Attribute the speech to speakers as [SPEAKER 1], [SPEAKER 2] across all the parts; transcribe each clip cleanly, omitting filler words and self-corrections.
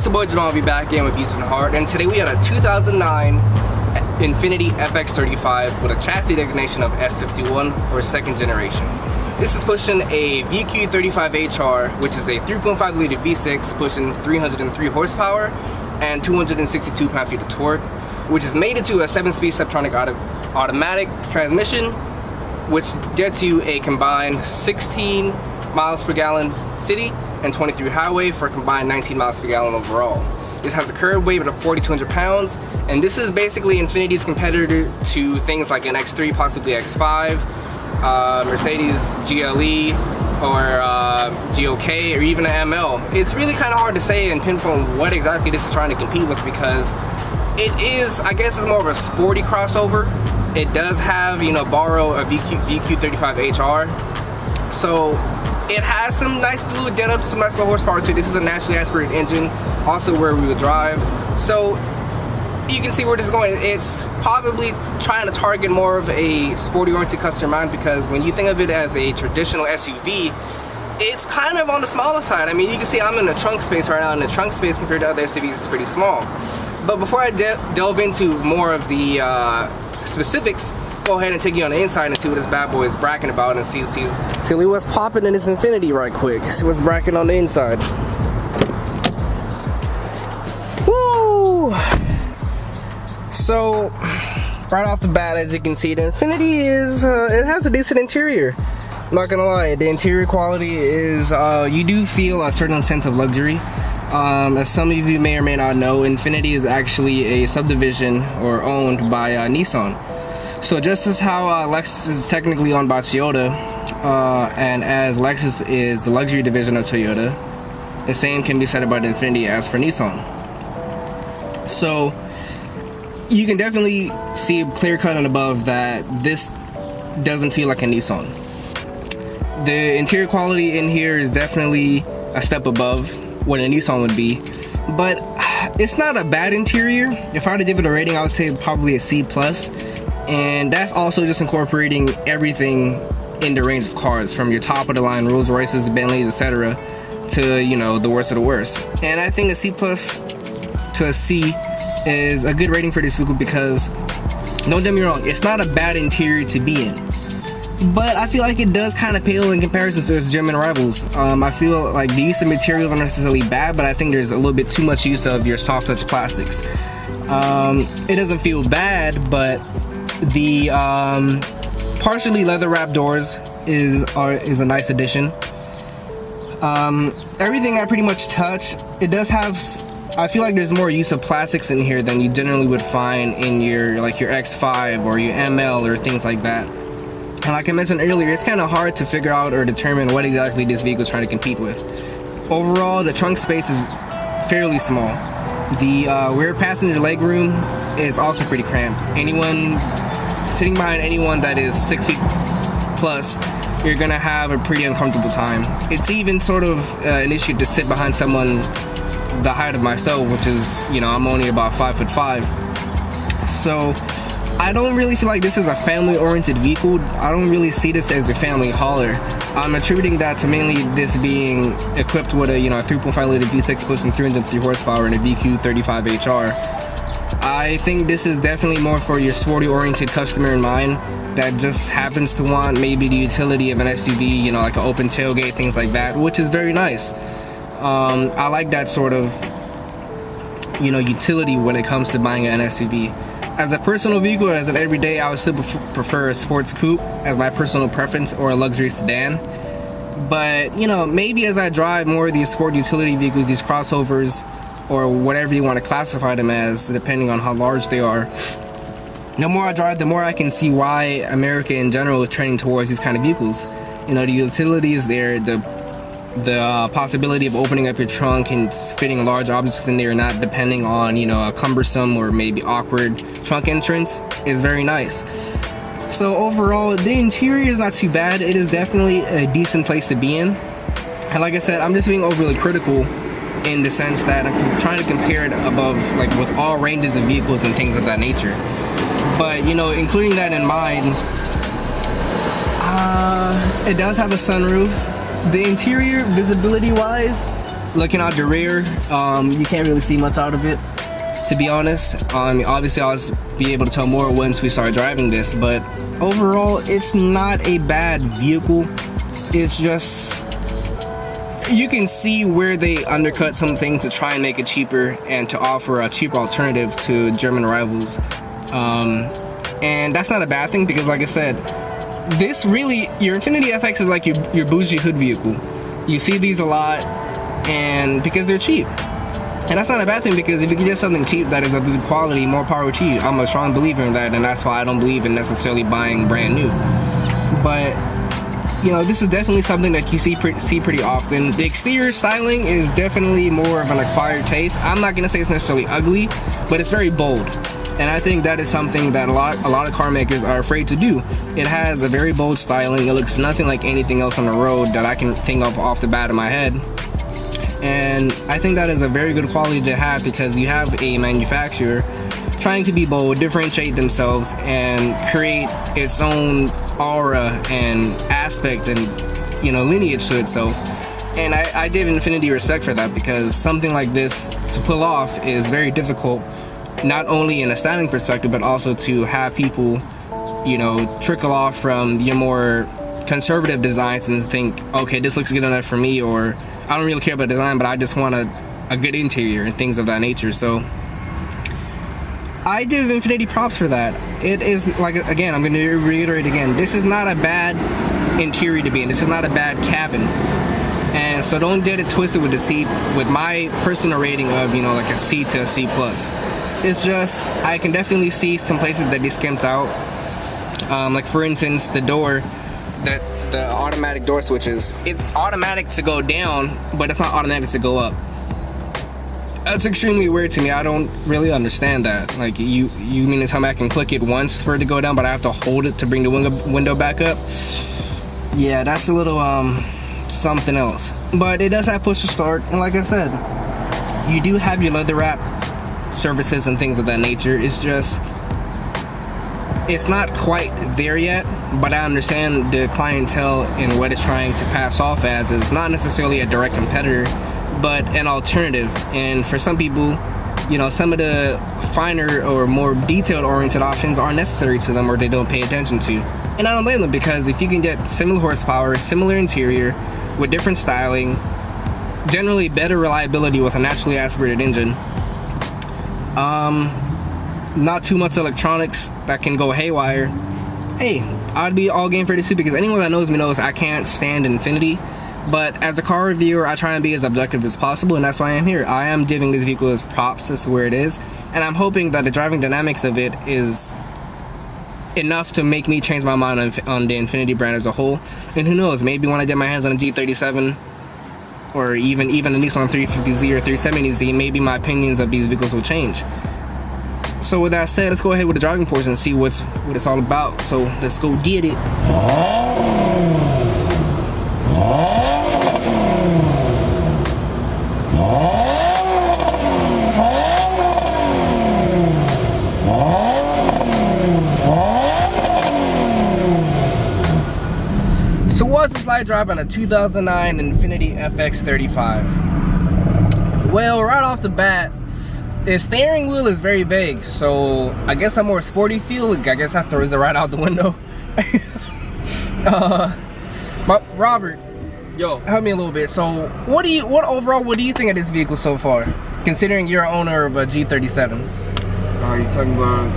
[SPEAKER 1] your boy Jeameave back in with Views from the Heart, and today we had a 2009 Infiniti FX35 with a chassis designation of S51 for second generation. This is pushing a VQ35HR, which is a 3.5 liter V6 pushing 303 horsepower and 262 pound-feet of torque, which is mated to a 7-speed Subtronic automatic transmission, which gets you a combined 16 miles per gallon city and 23 highway for a combined 19 miles per gallon overall. This has a curb weight of 4,200 pounds, and this is basically Infiniti's competitor to things like an X3, possibly X5, Mercedes GLE, or GOK, or even an ML. It's really kind of hard to say and pinpoint what exactly this is trying to compete with, because it is, I guess it's more of a sporty crossover. It does have, you know, borrow a VQ35HR, so it has some nice little get-ups, some nice little horsepower too. This is a naturally aspirated engine, also rear-wheel drive. So you can see where this is going. It's probably trying to target more of a sporty-oriented customer mind, because when you think of it as a traditional SUV, it's kind of on the smaller side. I mean, you can see I'm in the trunk space right now, and the trunk space compared to other SUVs is pretty small. But before I delve into more of the specifics, go ahead and take you on the inside and see what this bad boy is bracking about, and see what's popping in this Infiniti right quick. See what's bracking on the inside. Woo! So, right off the bat, as you can see, the Infiniti is it has a decent interior. I'm not gonna lie, the interior quality is you do feel a certain sense of luxury. As some of you may or may not know, Infiniti is actually a subdivision or owned by Nissan. So just as how Lexus is technically owned by Toyota, and as Lexus is the luxury division of Toyota, the same can be said about Infiniti as for Nissan. So you can definitely see a clear cut and above that this doesn't feel like a Nissan. The interior quality in here is definitely a step above what a Nissan would be, but it's not a bad interior. If I were to give it a rating, I would say probably a C+. And that's also just incorporating everything in the range of cars, from your top of the line Rolls Royces, Bentleys, etc., to, you know, the worst of the worst. And I think a C+ to a C is a good rating for this vehicle, because don't get me wrong, it's not a bad interior to be in, but I feel like it does kind of pale in comparison to its German rivals. I feel like the use of materials aren't necessarily bad, but I think there's a little bit too much use of your soft touch plastics. It doesn't feel bad, but the partially leather wrapped doors is a nice addition. Everything I pretty much touch, it does have, I feel like there's more use of plastics in here than you generally would find in your X5 or your ML or things like that. And like I mentioned earlier, it's kind of hard to figure out or determine what exactly this vehicle is trying to compete with. Overall, the trunk space is fairly small. The rear passenger legroom is also pretty cramped. Anyone sitting behind anyone that is 6 feet plus, you're gonna have a pretty uncomfortable time. It's even sort of an issue to sit behind someone the height of myself, which is, you know, I'm only about 5'5". So I don't really feel like this is a family-oriented vehicle. I don't really see this as a family hauler. I'm attributing that to mainly this being equipped with a 3.5 liter V6 pushing 303 horsepower and a VQ35HR. I think this is definitely more for your sporty-oriented customer in mind that just happens to want maybe the utility of an SUV, like an open tailgate, things like that, which is very nice. I like that sort of, utility when it comes to buying an SUV. As a personal vehicle, as an everyday, I would still prefer a sports coupe as my personal preference, or a luxury sedan. But, maybe as I drive more of these sport utility vehicles, these crossovers, or whatever you want to classify them as, depending on how large they are, the more I drive, the more I can see why America in general is trending towards these kind of vehicles. The utility is there, the possibility of opening up your trunk and fitting large objects in there, not depending on, a cumbersome or maybe awkward trunk entrance, is very nice. So overall, the interior is not too bad. It is definitely a decent place to be in. And like I said, I'm just being overly critical in the sense that I'm trying to compare it above, with all ranges of vehicles and things of that nature. But, including that in mind, it does have a sunroof. The interior, visibility wise, Looking out the rear, you can't really see much out of it, to be honest. Obviously I'll be able to tell more once we start driving this, but overall it's not a bad vehicle. It's just, you can see where they undercut some things to try and make it cheaper and to offer a cheaper alternative to German rivals. And that's not a bad thing, because like I said, this really, your Infiniti FX is like your bougie hood vehicle. You see these a lot, and because they're cheap. And that's not a bad thing, because if you can get something cheap that is of good quality, more power to you. I'm a strong believer in that, and that's why I don't believe in necessarily buying brand new. But you know, this is definitely something that you see pretty often. The exterior styling is definitely more of an acquired taste. I'm not gonna say it's necessarily ugly, but it's very bold. And I think that is something that a lot of car makers are afraid to do. It has a very bold styling. It looks nothing like anything else on the road that I can think of off the bat of my head. And I think that is a very good quality to have, because you have a manufacturer trying to be bold, differentiate themselves, and create its own aura and aspect and, you know, lineage to itself. And I give Infiniti respect for that, because something like this to pull off is very difficult, not only in a styling perspective, but also to have people, you know, trickle off from your more conservative designs and think, okay, this looks good enough for me, or I don't really care about design, but I just want a good interior and things of that nature. So I give Infiniti props for that. It is, like, again, I'm going to reiterate again, this is not a bad interior to be in. This is not a bad cabin. And so don't get it twisted with the seat, with my personal rating of, you know, like a C to a C+. It's just, I can definitely see some places that they skimped out. Like for instance, the door, the automatic door switches, it's automatic to go down, but it's not automatic to go up. That's extremely weird to me. I don't really understand that. Like, you mean to tell me I can click it once for it to go down, but I have to hold it to bring the window back up? Yeah, that's a little something else. But it does have push to start, and like I said, you do have your leather wrap services and things of that nature. It's just, it's not quite there yet, but I understand the clientele and what it's trying to pass off as is not necessarily a direct competitor, but an alternative. And for some people, you know, some of the finer or more detailed oriented options aren't necessary to them, or they don't pay attention to. And I don't blame them, because if you can get similar horsepower, similar interior, with different styling, generally better reliability with a naturally aspirated engine, not too much electronics that can go haywire, hey, I'd be all game for this too, because anyone that knows me knows I can't stand Infiniti. But as a car reviewer, I try and be as objective as possible, and that's why I'm here. I am giving this vehicle as props as to where it is, and I'm hoping that the driving dynamics of it is enough to make me change my mind on the Infiniti brand as a whole. And who knows, maybe when I get my hands on a G37, or even a Nissan 350Z or 370Z, maybe my opinions of these vehicles will change. So with that said, let's go ahead with the driving portion and see what it's all about. So let's go get it. So what's the slide drive on a 2009 Infiniti FX35? Well, right off the bat, the steering wheel is very big, so I guess a more sporty feel, I guess that throws it right out the window. But Robert,
[SPEAKER 2] yo,
[SPEAKER 1] help me a little bit. So what do you think of this vehicle so far, considering you're an owner of a G37?
[SPEAKER 2] Are you talking about,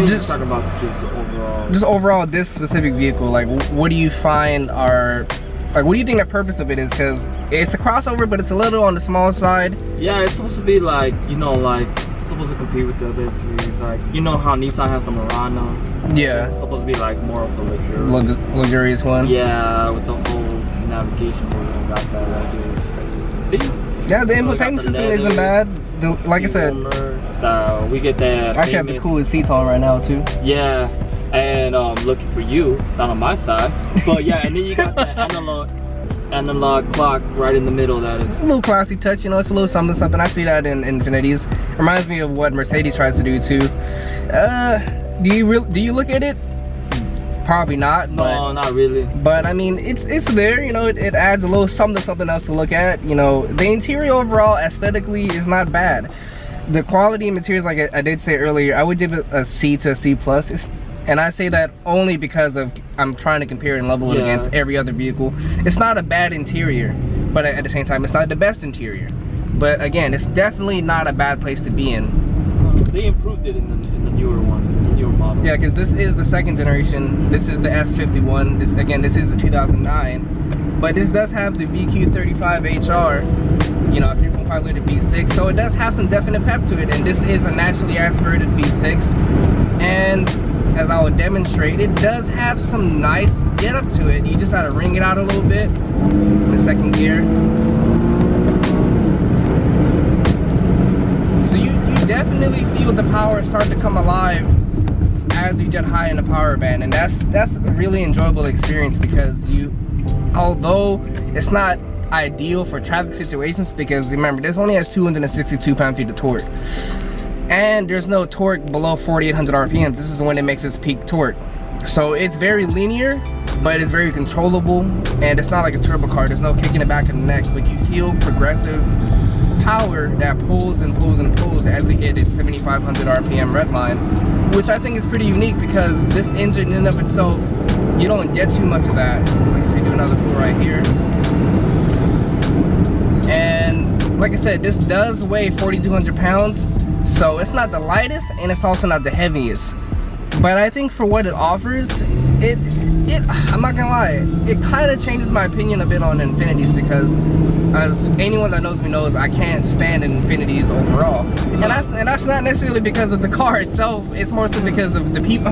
[SPEAKER 2] just talking about overall? Just
[SPEAKER 1] overall, this specific vehicle, like, what do you find are, like, what do you think the purpose of it is? Because it's a crossover, but it's a little on the small side.
[SPEAKER 2] Yeah, it's supposed to be like, you know, like, it's supposed to compete with the other SUVs. Like, you know how Nissan has the Murano?
[SPEAKER 1] Yeah.
[SPEAKER 2] It's supposed to be like more of a
[SPEAKER 1] luxurious one.
[SPEAKER 2] Yeah, with the whole navigation board, we got that right here, as you can see.
[SPEAKER 1] Yeah, the infotainment system isn't bad. Like I said,
[SPEAKER 2] we get that.
[SPEAKER 1] I actually have the coolest seats on right now too.
[SPEAKER 2] Yeah, and looking for you, not on my side. But yeah, and then you got the analog clock right in the middle. That is
[SPEAKER 1] a little classy touch, you know. It's a little something. I see that in Infinitis. Reminds me of what Mercedes tries to do too. Do you look at it Probably not, but
[SPEAKER 2] no, not really.
[SPEAKER 1] But I mean, it's there, you know. It adds a little something else to look at. You know, the interior overall aesthetically is not bad. The quality and materials, like I did say earlier, I would give it a C to a C plus. And I say that only because of I'm trying to compare and level it against every other vehicle. It's not a bad interior, but at the same time, it's not the best interior. But again, it's definitely not a bad place to be in.
[SPEAKER 2] They improved it in the newer one, the newer model.
[SPEAKER 1] Yeah, because this is the second generation. This is the S51. This is the 2009. But this does have the VQ35HR, you know, a 3.5 liter V6. So it does have some definite pep to it. And this is a naturally aspirated V6. And as I would demonstrate, it does have some nice get up to it. You just gotta ring it out a little bit in the second gear. So you definitely feel the power start to come alive as you get high in the power band, and that's a really enjoyable experience because although it's not ideal for traffic situations, because remember this only has 262 pound-feet of torque, and there's no torque below 4,800 RPM. This is when it makes its peak torque. So it's very linear, but it's very controllable, and it's not like a turbo car. There's no kicking it back in the neck, but you feel progressive power that pulls and pulls and pulls as we hit its 7,500 RPM red line, which I think is pretty unique because this engine in and of itself, you don't get too much of that. Like I say, do another pull right here. And like I said, this does weigh 4,200 pounds. So it's not the lightest and it's also not the heaviest. But I think for what it offers, I'm not gonna lie, it kind of changes my opinion a bit on Infinitis, because as anyone that knows me knows, I can't stand Infinitis overall. And that's not necessarily because of the car itself, it's more so because of the people.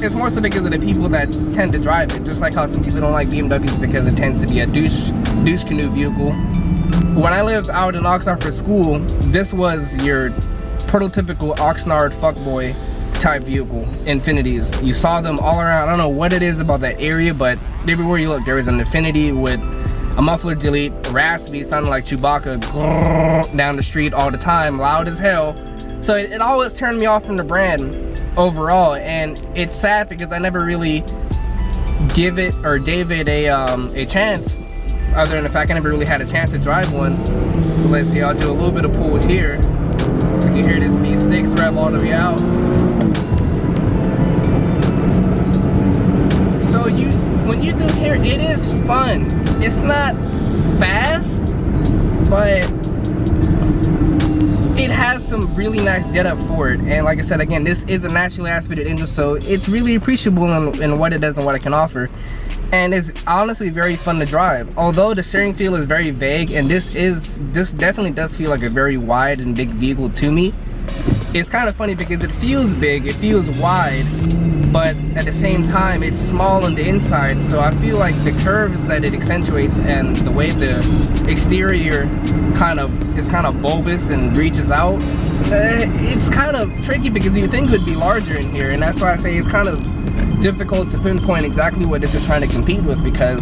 [SPEAKER 1] It's more so because of the people that tend to drive it. Just like how some people don't like BMWs because it tends to be a douche canoe vehicle. When I lived out in Oxnard for school, this was your prototypical Oxnard fuckboy type vehicle, Infinitis. You saw them all around. I don't know what it is about that area, but everywhere you look, there is an Infiniti with a muffler delete, raspy, sounding like Chewbacca down the street all the time, loud as hell. So it always turned me off from the brand overall, and it's sad because I never really gave it a chance, other than the fact I never really had a chance to drive one. So let's see, I'll do a little bit of pull here, so you can hear this V6 rev all the way out. So when you do hear, it is fun. It's not fast, but it has some really nice get up for it. And like I said, again, this is a naturally aspirated engine, so it's really appreciable in what it does and what it can offer. And it's honestly very fun to drive. Although the steering feel is very vague, and this definitely does feel like a very wide and big vehicle to me. It's kind of funny because it feels big, it feels wide, but at the same time it's small on the inside. So I feel like the curves that it accentuates and the way the exterior is kind of bulbous and reaches out, it's kind of tricky because you think it would be larger in here, and that's why I say it's kind of difficult to pinpoint exactly what this is trying to compete with, because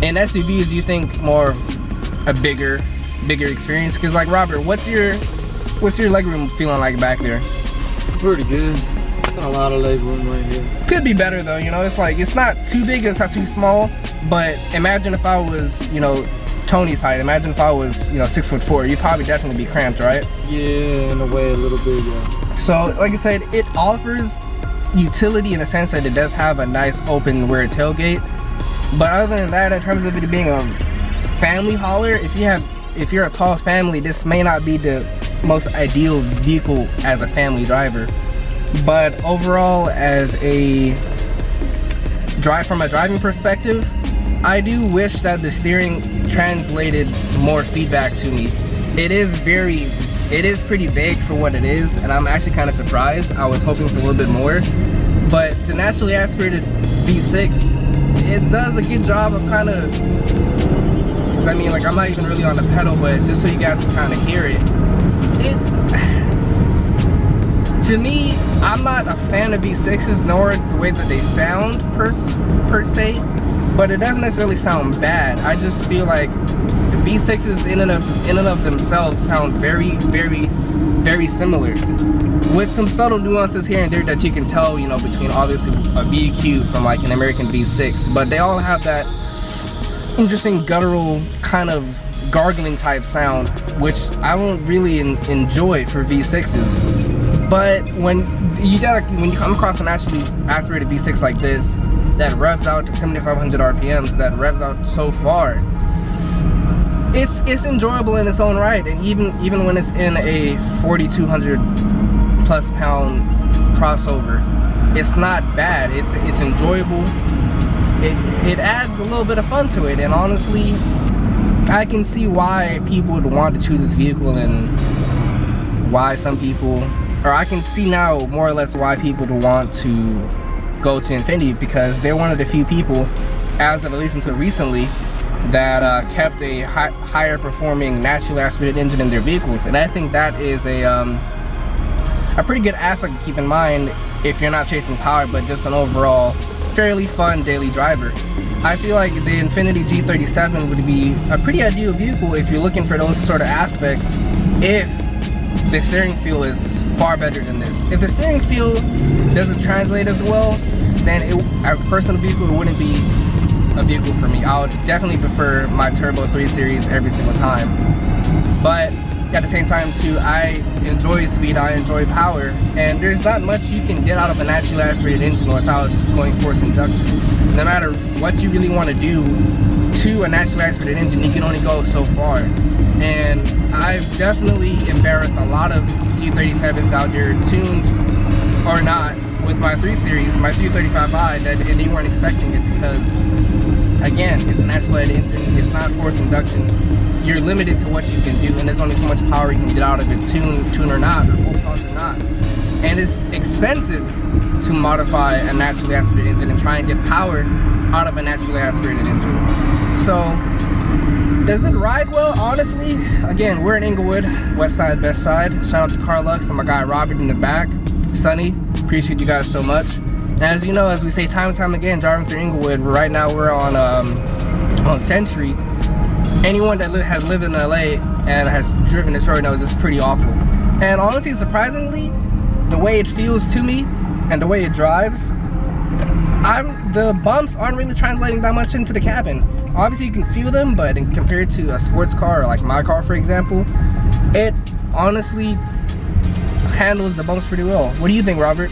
[SPEAKER 1] in SUVs you think more a bigger experience. Because like, Robert, what's your legroom feeling like back there?
[SPEAKER 2] Pretty good. Got a lot of legroom right here.
[SPEAKER 1] Could be better though, you know. It's like, it's not too big, it's not too small. But imagine if I was, you know, Tony's height. Imagine if I was, you know, 6'4". You'd probably definitely be cramped, right?
[SPEAKER 2] Yeah, in a way, a little bit, yeah.
[SPEAKER 1] So like I said, it offers utility in the sense that it does have a nice open rear tailgate. But other than that, in terms of it being a family hauler, if you're a tall family, this may not be the most ideal vehicle as a family driver. But overall, as from a driving perspective, I do wish that the steering translated more feedback to me. It is pretty vague for what it is, and I'm actually kind of surprised. I was hoping for a little bit more. But the naturally aspirated V6, it does a good job of kind of, I mean, like, I'm not even really on the pedal, but just so you guys can kind of hear it. To me, I'm not a fan of V6s, nor the way that they sound per se, but it doesn't necessarily sound bad. I just feel like V6s in and of themselves sound very, very, very similar, with some subtle nuances here and there that you can tell, you know, between obviously a VQ from like an American V6, but they all have that interesting guttural kind of gargling type sound, which I don't really enjoy for V6s. But when you come across a naturally aspirated V6 like this that revs out to 7,500 RPMs, that revs out so far, it's enjoyable in its own right. And even when it's in a 4,200 plus pound crossover, it's not bad. It's enjoyable. It adds a little bit of fun to it, and honestly, I can see why people would want to choose this vehicle, and why some people, or I can see now more or less why people would want to go to Infiniti, because they're one of the few people, as of at least until recently, that kept a higher performing naturally aspirated engine in their vehicles. And I think that is a pretty good aspect to keep in mind if you're not chasing power, but just an overall fairly fun daily driver. I feel like the Infiniti G37 would be a pretty ideal vehicle if you're looking for those sort of aspects, if the steering feel is far better than this. If the steering feel doesn't translate as well, then as a personal vehicle, it wouldn't be a vehicle for me. I would definitely prefer my Turbo 3 Series every single time. But at the same time too, I enjoy speed, I enjoy power, and there's not much you can get out of a naturally aspirated engine without going forced induction. No matter what you really want to do to a naturally aspirated engine, you can only go so far. And I've definitely embarrassed a lot of G37s out there, tuned or not, with my 3 Series, my 335i, and they weren't expecting it, because again, it's an aspirated engine, it's not forced induction. You're limited to what you can do, and there's only so much power you can get out of it, tune or not, or full toss or not. And it's expensive to modify a naturally aspirated engine and try and get power out of a naturally aspirated engine. So, does it ride well? Honestly, again, we're in Inglewood, west side, best side. Shout out to Carlux and my guy Robert in the back. Sunny, appreciate you guys so much. And as you know, as we say time and time again, driving through Inglewood, right now we're on Century. Anyone that has lived in LA and has driven Detroit knows it's pretty awful. And honestly, surprisingly, the way it feels to me and the way it drives, the bumps aren't really translating that much into the cabin. Obviously you can feel them, but compared to a sports car, or like my car for example, it honestly handles the bumps pretty well. What do you think, Robert?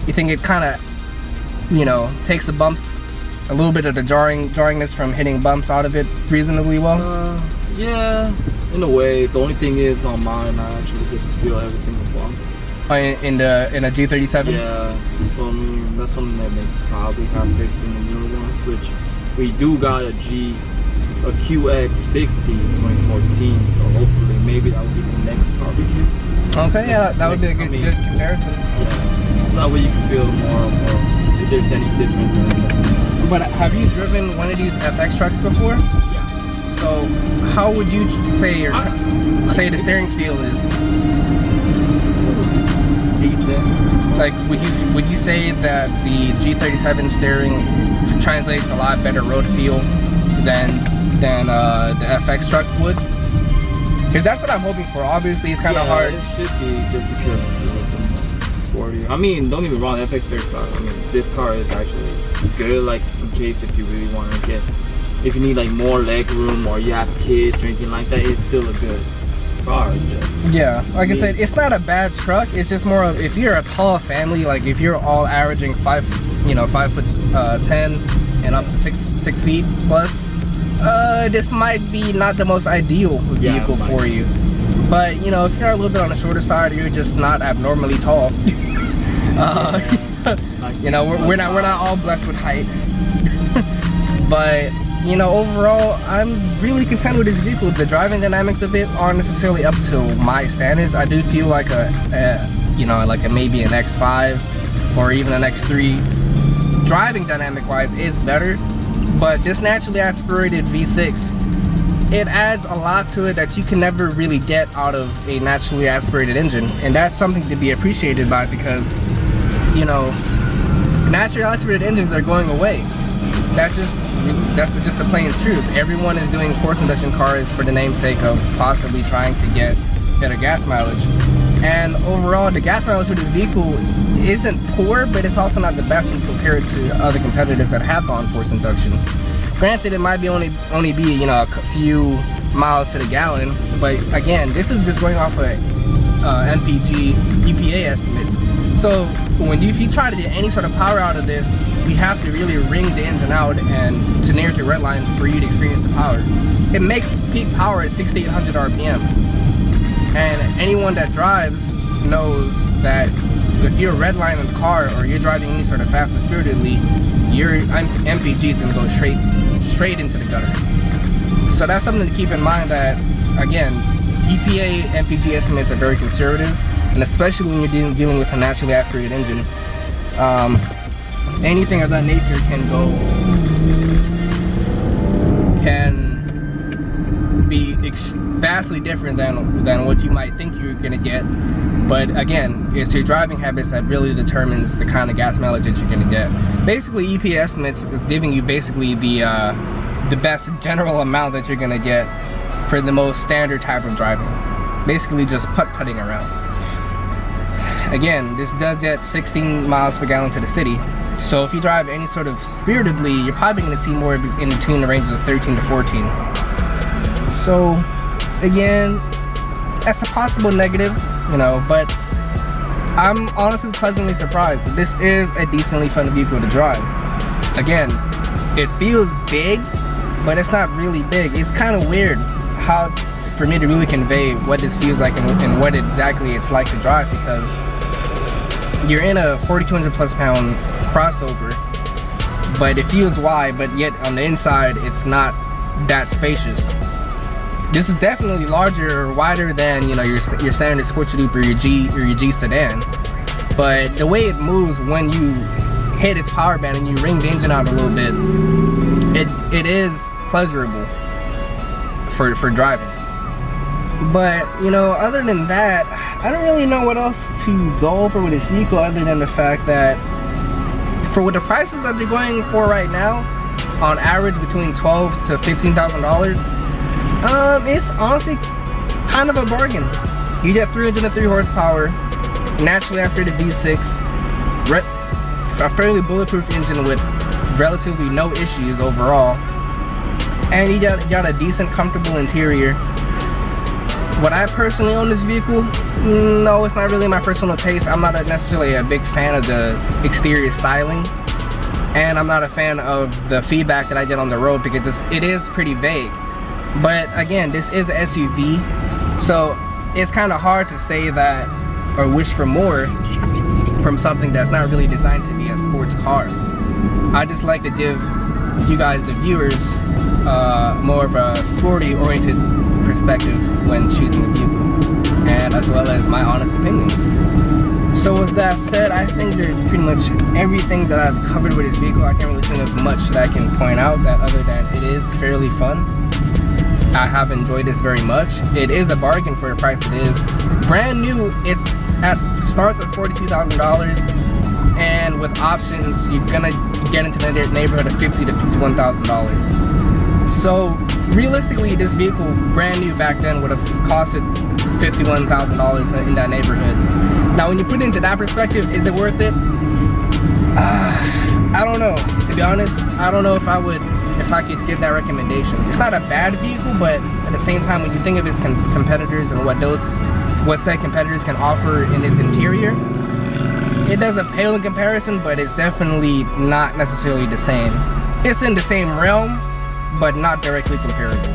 [SPEAKER 1] You think it kind of, you know, takes the bumps, a little bit of the jarringness from hitting bumps out of it reasonably well?
[SPEAKER 2] Yeah, in a way. The only thing is on mine, I actually get to feel every single bump.
[SPEAKER 1] In a G37?
[SPEAKER 2] Yeah, so that's something that they probably have fixed in the newer ones, which we do got a QX60 2014, so hopefully maybe that will be the next car we get.
[SPEAKER 1] Okay, yeah, that would be a good comparison.
[SPEAKER 2] Yeah, that way you can feel more if there's any difference.
[SPEAKER 1] But have you driven one of these FX trucks before?
[SPEAKER 2] Yeah.
[SPEAKER 1] So how would you say say the steering feel is?
[SPEAKER 2] Decent.
[SPEAKER 1] Like, would you say that the G37 steering translates a lot better road feel than the FX truck would? Because that's what I'm hoping for. Obviously, it's kind of hard.
[SPEAKER 2] It should be just because 40. I mean, don't get me wrong, FX35. I mean, this car is actually good. Like, in case if you really want to get, if you need like more leg room or you have kids or anything like that, it's still a good car.
[SPEAKER 1] Yeah, like I said, it's not a bad truck. It's just more of, if you're a tall family, like if you're all averaging 5'10" and up to six feet plus, this might be not the most ideal vehicle for you. But you know, if you're a little bit on the shorter side, or you're just not abnormally tall, you know, we're not all blessed with height. But you know, overall, I'm really content with this vehicle. The driving dynamics of it aren't necessarily up to my standards. I do feel like maybe an X5 or even an X3 driving dynamic wise is better. But this naturally aspirated V6, it adds a lot to it that you can never really get out of a naturally aspirated engine, and that's something to be appreciated by, because you know, naturally aspirated engines are going away. That's just just the plain truth. Everyone is doing forced induction cars for the namesake of possibly trying to get better gas mileage. And overall, the gas mileage for this vehicle isn't poor, but it's also not the best when compared to other competitors that have gone forced induction. Granted, it might be only be, you know, a few miles to the gallon, but again, this is just going off of MPG EPA estimates. So if you try to get any sort of power out of this, you have to really wring the engine out and to near to red line for you to experience the power. It makes peak power at 600 to 800 RPMs. And anyone that drives knows that if you're redlining the car or you're driving any sort of fast or spiritedly, your MPG is going to go straight into the gutter. So that's something to keep in mind, that again, EPA MPG estimates are very conservative, and especially when you're dealing with a naturally aspirated engine, anything of that nature can be vastly different than what you might think you're gonna get. But again, it's your driving habits that really determines the kind of gas mileage that you're gonna get. Basically, EPA estimates are giving you basically the best general amount that you're gonna get for the most standard type of driving. Basically just putt-putting around. Again, this does get 16 miles per gallon to the city. So if you drive any sort of spiritedly, you're probably gonna see more in between the ranges of 13 to 14. So again, that's a possible negative, you know, but I'm honestly pleasantly surprised. This is a decently fun vehicle to drive. Again, it feels big, but it's not really big. It's kind of weird how for me to really convey what this feels like and what exactly it's like to drive, because you're in a 4,200 plus pound crossover, but it feels wide, but yet on the inside it's not that spacious. This is definitely larger or wider than, you know, your standard sports coupe or your G sedan, but the way it moves when you hit its power band and you wring the engine out a little bit, it is pleasurable for driving. But you know, other than that, I don't really know what else to go over with this vehicle other than the fact that for what the prices that they're going for right now, on average between $12,000 to $15,000, it's honestly kind of a bargain. You get 303 horsepower, naturally aspirated V6, a fairly bulletproof engine with relatively no issues overall, and you got a decent, comfortable interior. Would I personally own this vehicle? No, it's not really my personal taste. I'm not necessarily a big fan of the exterior styling, and I'm not a fan of the feedback that I get on the road because it is pretty vague. But again, this is an SUV, so it's kind of hard to say that or wish for more from something that's not really designed to be a sports car. I just like to give you guys, the viewers, more of a sporty oriented perspective when choosing a vehicle, and as well as my honest opinions. So with that said, I think there's pretty much everything that I've covered with this vehicle. I can't really think of much that I can point out that other than it is fairly fun. I have enjoyed this very much. It is a bargain for the price it is. Brand new, it starts at $42,000, and with options, you're gonna get into the neighborhood of $50,000 to $51,000. So realistically, this vehicle, brand new back then, would have costed $51,000 in that neighborhood. Now, when you put it into that perspective, is it worth it? I don't know. To be honest, I don't know if I could give that recommendation. It's not a bad vehicle, but at the same time, when you think of its competitors and what said competitors can offer in this interior, it doesn't pale in comparison, but it's definitely not necessarily the same. It's in the same realm, but not directly comparable.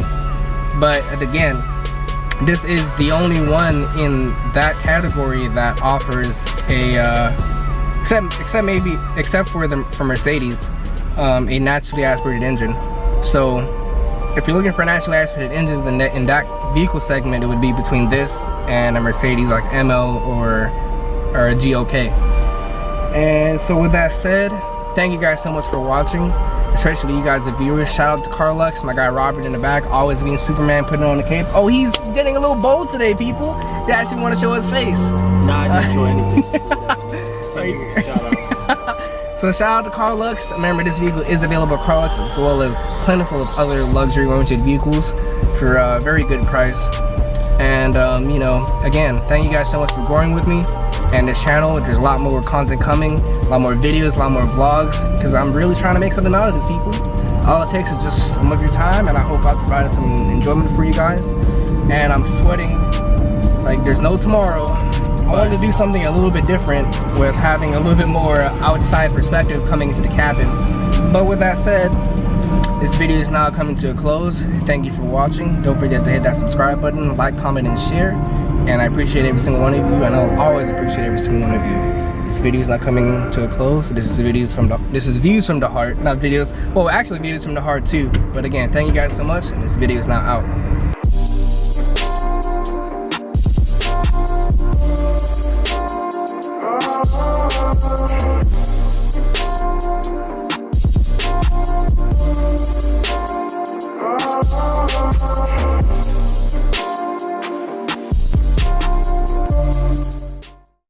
[SPEAKER 1] But again, this is the only one in that category that offers a except for Mercedes, a naturally aspirated engine. So if you're looking for naturally aspirated engines in that vehicle segment, it would be between this and a Mercedes like ML or a GOK. And so with that said, thank you guys so much for watching, especially you guys, the viewers. Shout out to Carlux, my guy Robert in the back, always being Superman, putting on the cape. Oh, he's getting a little bold today, people. They actually want to show his face.
[SPEAKER 2] Nah, I didn't show anything. Shout out.
[SPEAKER 1] So shout out to Carlux. Remember, this vehicle is available at Carlux as well as plentiful of other luxury oriented vehicles for a very good price. And you know, again, thank you guys so much for growing with me and this channel. There's a lot more content coming, a lot more videos, a lot more vlogs, because I'm really trying to make something out of this, people. All it takes is just some of your time, and I hope I provided some enjoyment for you guys. And I'm sweating like there's no tomorrow. I wanted to do something a little bit different with having a little bit more outside perspective coming into the cabin. But with that said, this video is now coming to a close. Thank you for watching. Don't forget to hit that subscribe button, like, comment, and share. And I appreciate every single one of you, and I'll always appreciate every single one of you. This video is not coming to a close. This is views from the heart, not videos. Well, actually, videos from the heart too. But again, thank you guys so much, and this video is now out.